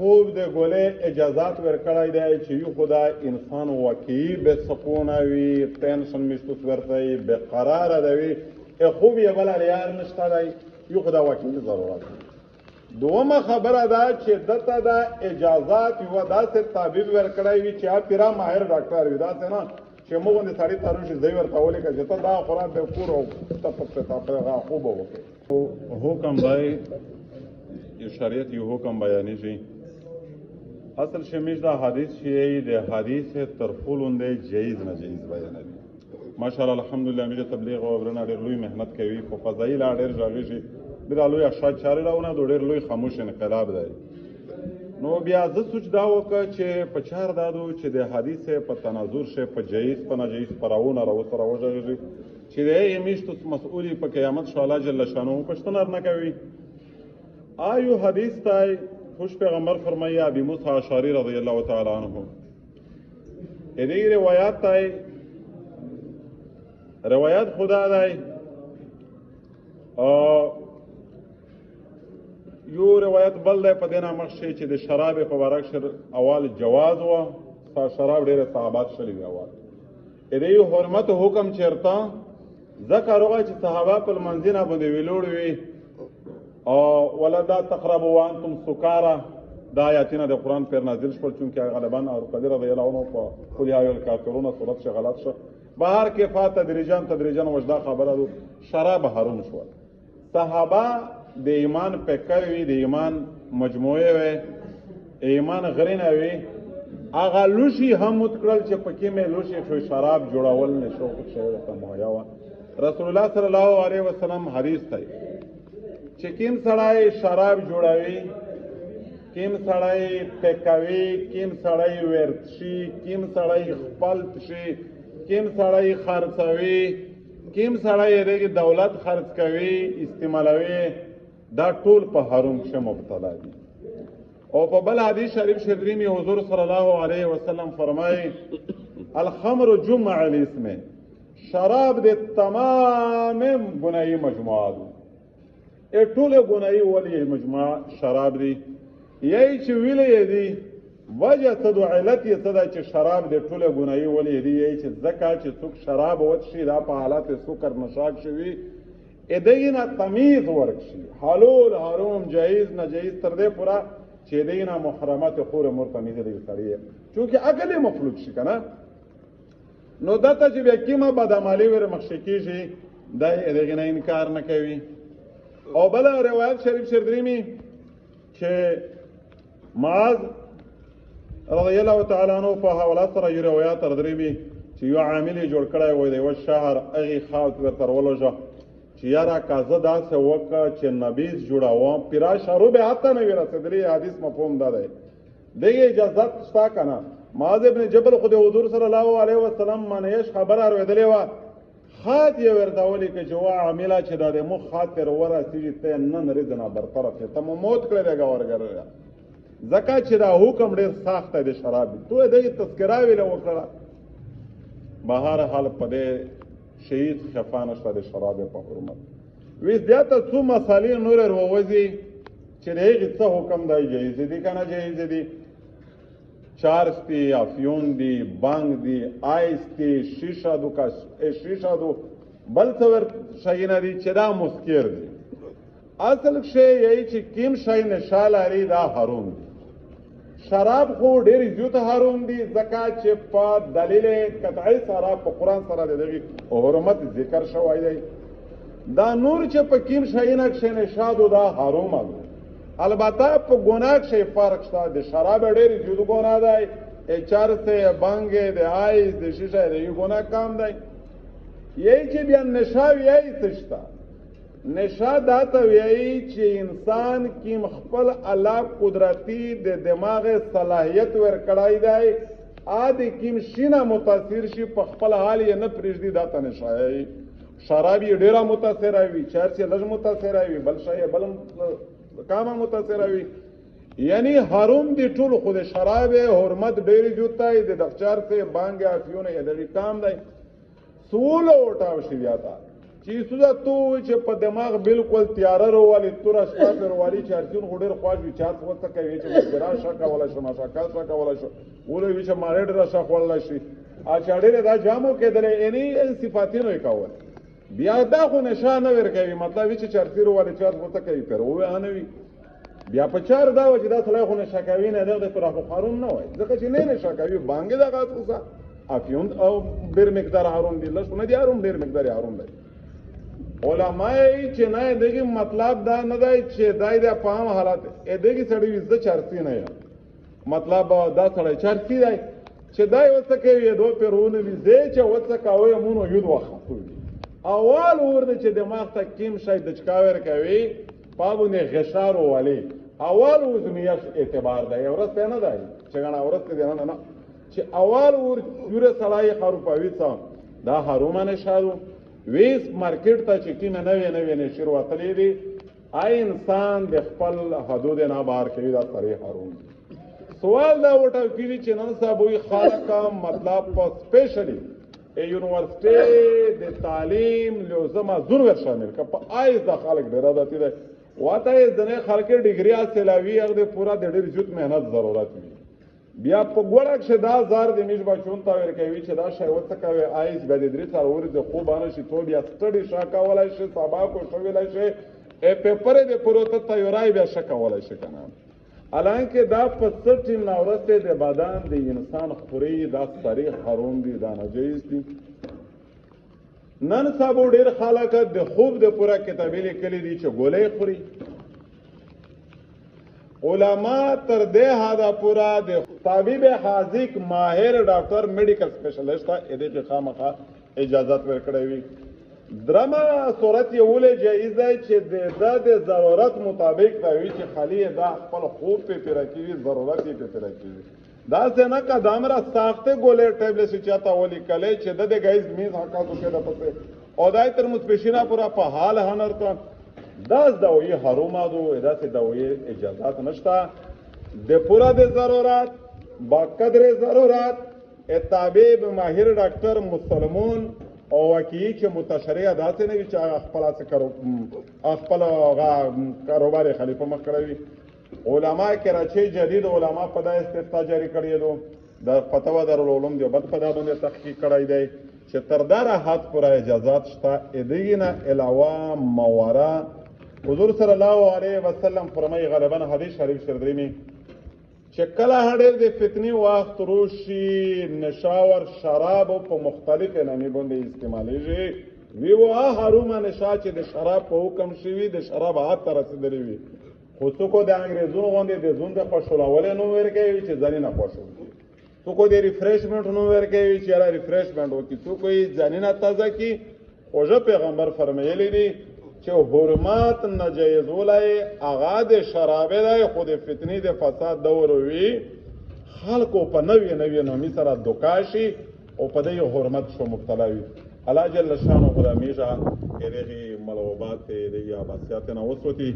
خوب د ګولې اجازات ورکړی دی چې یو خدا انسان واقعي به سکونه وي، ټینشن میشتوس ورته وي، بې قراره دی وي، خوب یې بل عیار نشته دی، یو خدا واقعي ضرورت دی. دومه خبره ده چې دته دا اجازات یوه داسې طبیب ورکړی وي چې پیرا ماهر ډاکټر وي، داسې نه چې موږ غوندې سړي تارون شي ځای ورته ولیکه چې ته دا خوراک د کور او ته پکې خوبه وکړې. حکم دی شریعت یو حکم بیانیږي. اصل شمیش دا حدیث چې د حدیث تر ټولو جایز ناجایز بیانوي. ماشاءالله الحمدلله موږ تبلیغ او ورنه ډېر لوی محنت کوي، په فضایي لا ډېر غږیږي، ډېر لوی اشاعت چارې راونه ډېر لوی خاموش انقلاب دی. نو بیا زه سوچ دا وکړه چې په چار دادو چې د حدیث په تناظر شي، په جایز په ناجایز پراونه راوسره وژغږي چې د یې میشتو مسؤلي په قیامت شو الله جل شانه پښتنه نه کوي. آیو حدیث تای خوش پیغمبر فرمائی ابی موسی اشعری رضی اللہ تعالی عنہ ادی روایات تای روایات خدا دای یو روایت بل دی په دینا مخشي چې د شراب په بارک شر اول جواز و شراب ډیره صحابات شلی دی اول ادی حرمت حکم چیرته ذکر هغه چې صحابه په منځینه باندې ویلوړ وی ولدا تقربوا وانتم سکارا دا آیاتونه د قرآن پر نازل شول چونکه غالبا ارقدی رضی الله عنه په قل یا ایها الکافرون صورت شه غلط شه بهر کې فات تدریجا وجدا خبره دو شراب حرام شو. صحابه د ایمان پکوي، د ایمان مجموعه وي، ایمان غرینه وي، هغه لوشي هم متکړل چې پکې مې لوشي شو شراب جوړول نشو شوی ته مهیا و. رسول الله صلی الله علیه وسلم حدیث دی چې کیم سړی شراب جوړوي، کیم سړی پکوي، کیم سړی ورت شي، کیم سړی خپلت شي، کیم سړی خرڅوي، کیم سړی رګ دولت خرڅ کوي استعمالوي، دا ټول په حرام کې مبتلا دي. او په بل حدیث شریف شدری میں حضور صلی الله علیه وسلم فرمایي الخمر جمع الاسم، شراب د تمام گناهی مجموعه ده. ټول گناهی ولی مجموعه شراب دی. یی چې ویلې دی وجه ته د علت یې څه ده چې شراب د ټول گناهی ولی دی، یی چې ځکه چې څوک شراب وڅښي دا په حالت سکر نشاک شوي ادینا تمیز ورکشي حلال حرام جایز ناجایز تر دې پورا چې ادینا محرمات خور مرتمیز دی سړی چونکه عقل مخلوق شي کنه. نو دته چې بیا کیمه بدعملی ور مخشکیږي دا دغه نه انکار نه کوي. او بل روایت شریف شردریمی چې معاذ رضی الله تعالی عنہ په حواله سره یو روایت تردریمی چې یو عامل جوړ کړی وای دی و شهر اغي خاوت ورته ولوجه چې یاره کازه داسې وکړه چې نبیز جوړاوم پیرا شروع به حتی نه وي رسېدلی. حدیث مفهوم دا دی دغه اجازت شته که نه. معاذ ابن جبل خو د حضور صلی الله علیه وسلم باندې خبره اورېدلې وه، خات یې ورته ولیکه چې وا عامله چې دا د مخ خاطر ورسېږي ته نن رزنه برطرف یې ته مو موت کړی دی ګورګر ځکه چې دا حکم ډېر سخت دی د شراب. تو یې دغې تذکره ویله وکړه. بهر حال په دې شهید خفا نشته د شراب په حرمت. وی زیاته څو مسالې نور ووځي چې د هغې څه حکم دی جایز دي که نه جایز دي. چارس دی، افیون دی، بانگ دی، آیس دی، شیشه دو شیشه دو بل څه ور شیونه دي چې دا مسکر دي. اصل شی یی چې کیم شی نشه لري دا حرام دي. شراب خو ډېر زیات حرام دي ځکه چې په دلیل قطعی سره په قرآن سره د دغې حرمت ذکر شوی دی. دا نور چې په کیم شیونه کښې نشه دو دا حرام دي. البته په ګناه کښې فرق شته. د شراب ډېر زیات ګناه دی، چرس بانګ د آیس د شیشه د یو ګناه کم دی. یی چې بیا نشه ویایي څه شته؟ نشه دا ته ویایي چې انسان کیم خپل الله قدرتي د دماغ صلاحیت ورکړی دی ا د کیم شینه متاثر شي په خپل حال یې نه پرېږدي دا ته نشه ویایي. شراب یې ډېره متاثره وي، چرس یې لږ متاثره وي، بل شی یې بل کامه متاثره وي. یعنی حرام دی ټول خو د شراب حرمت ډېر زیات دی، د چرس بانګ افیون یې دغې کام دی. سوله وټاو شي بیا ته چې سوده تو چې په دماغ بالکل تیاره روالي تور شپه پر والی چارتون غډر خواج وچات وڅ کوي چې راشه کولا شمه شکل کولا شو ولې وچ مارډ راشه کولا شي ا چاډره دا جامو کېدلې اني صفاتینو کول بیا دا خو نشانه ورکوي مطلب چې چارتیر والی چات وڅ کوي پر و انوي بیا په چار دا و چې دا سړی خو نشه کوي نه دغه پر خارون نه وای ځکه چې نه نشه کوي بانګې دغه څه افیون او ډېر مقدار هارون دی لښونه دی هارون ډېر مقدار هارون دی علماء چې نه دغه مطلب دا نه دی چې دای د پام حالت دغه سړی وزه چارسي نه یا مطلب دا سړی چارسي دی چې دای وڅ کوي دوه پرونه وزه چې وڅ کوي مونږ یو وخت اول ورته چې دماغ ته کیم شای د چکاور کوي پابونه غشار والی اول وزمیش اعتبار دی ورځ نه دی چې غنا ورځ دی نه چې اول ور جوړه سړی خروپاوي څا دا هرومانه شادو ویس مارکیټ ته چې کینه نوې نشر وتلې دي آی انسان د خپل حدود نه بهر کوي دا سړی هروم سوال دا وټاو کیږي چې نن صاحب وی خالق مطلب په سپیشلی یونیورسيټي د تعلیم لوزما ضرور شامل کا په آی د خالق ډیر عادت دی واته ځنه خلک ډیګري حاصلوي هغه پورا د ډیر جوت مهنت ضرورت وي بیا په ګوړه چې دا زار د میش بچون تا ور کوي چې دا شی وڅ کوي آیس به د درې سال ورځ خو باندې شي تو بیا سټډي شاکا ولای شي سبا کو شو ویلای شي پیپر د پروت تیورای بیا شکا ولای شي کنه الانکه دا په سټیم ناورسته د بدن د انسان خوري دا صریح حرام دي دا ناجیز دي نن صاحب ډیر خلک د خوب د پورا کتابې لیکلي دي چې ګولې خوري علماء تر دې هدا پورا د طبيب حاذق ماهر ډاکټر میډیکل سپیشلیسټ ته دې خامخا اجازه ورکړې وي درمه صورت یو له جایزه چې د ضرورت مطابق دی چې خالی دا خپل خوب په پیراکي ضرورت په پیراکي دا څنګه قدم را ساخته ګولې ټیبلټ چې چاته ولي کله چې د غایز میز حقاتو کې د پسه او دای تر متبشینا پورا په حال هنر ته داس دوی حرومه دو اداسه دوی اجازهات نشتا د پورا د ضرورت با قدر ضرورت طبيب ماهر ډاکټر مسلمون او واقعي چې متشریع داسې نه وي چې خپل څه کارو خپل کاروبار خلیفہ مخ کړی علما کراچي جدید علما په دای استفتاء جاری کړی دو د فتوا دارالعلوم دیوبند په دا باندې تحقیق کړی دی چې تر دره حد پورا اجازهات شته ادینه علاوه مورا حضور صلی الله علیه وسلم فرمایي غالبا حدیث شریف شردریمی چې کله هډیر د فتنی وخت روشي نشاور شراب په مختلف نامې باندې استعمالېږي وی واه حرومه نشا چې د شراب په حکم شوی د شراب هات تر رسیدلی وي خو څوک د انګریزونو باندې د زوند په شولول نو ورکوي چې ځاني نه پښو څوک د ریفریشمنت نو ورکوي چې را ریفریشمنت وکي څوک یې ځاني نه تازه کی اوجه پیغمبر فرمایلی دی چې حرمات ناجایز ولای اغا د شراب دی خود فتنی د فساد دور وی خلکو په نوې نومي سره دوکاشي او په دې حرمت شو مبتلا وي الله جل شانه خدای میشه هغه ملوبات د یا باسیات نه وسوتی